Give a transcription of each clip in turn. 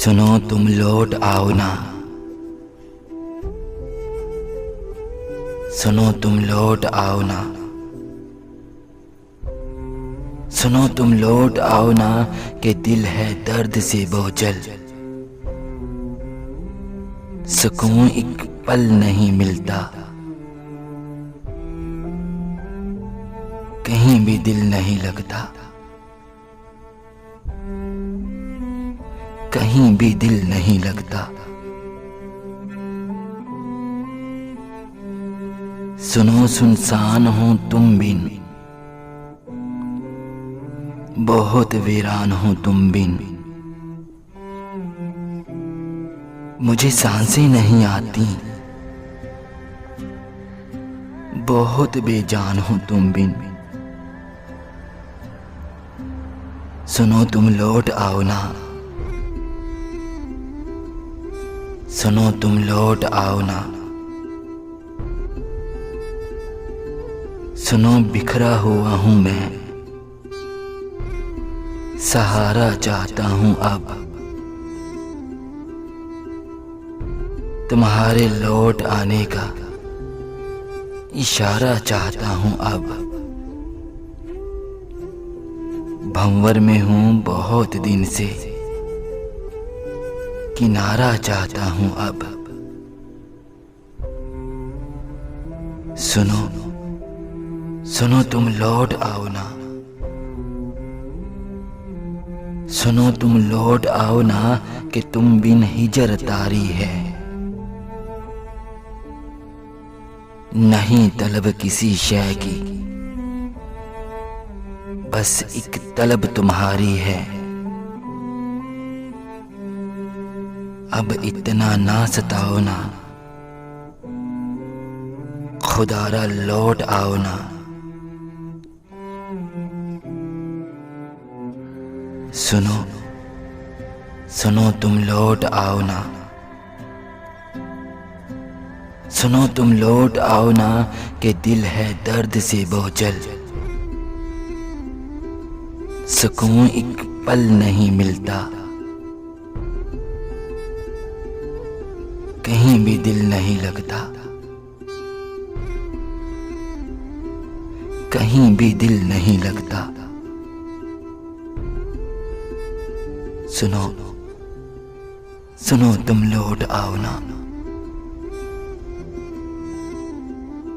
सुनो तुम लौट आओ ना, सुनो तुम लौट आओ ना, सुनो तुम लौट आओ ना कि दिल है दर्द से बोझल। सुकून एक पल नहीं मिलता, कहीं भी दिल नहीं लगता, कहीं भी दिल नहीं लगता। सुनो सुनसान हो तुम बिन, बहुत वीरान हो तुम बिन। मुझे सांसें नहीं आती, बहुत बेजान हो तुम बिन। सुनो तुम लौट आओ ना, सुनो तुम लौट आओ ना, सुनो बिखरा हुआ हूं मैं, सहारा चाहता हूं अब। तुम्हारे लौट आने का इशारा चाहता हूं अब। भंवर में हूं बहुत दिन से, किनारा चाहता हूं अब। सुनो सुनो तुम लौट आओ ना, सुनो तुम लौट आओ ना कि तुम बिन हिजर तारी है। नहीं तलब किसी शय की, बस एक तलब तुम्हारी है। अब इतना ना सताओ ना, खुदारा लौट आओ ना। सुनो सुनो तुम लौट आओ ना, सुनो तुम लौट आओ ना कि दिल है दर्द से बोझल। सुकून एक पल नहीं मिलता, कहीं भी दिल नहीं लगता, कहीं भी दिल नहीं लगता। सुनो सुनो तुम लौट आओ ना,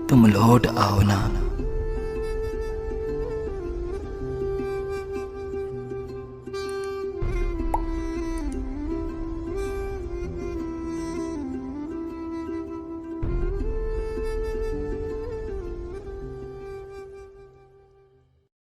तुम लौट आओ ना।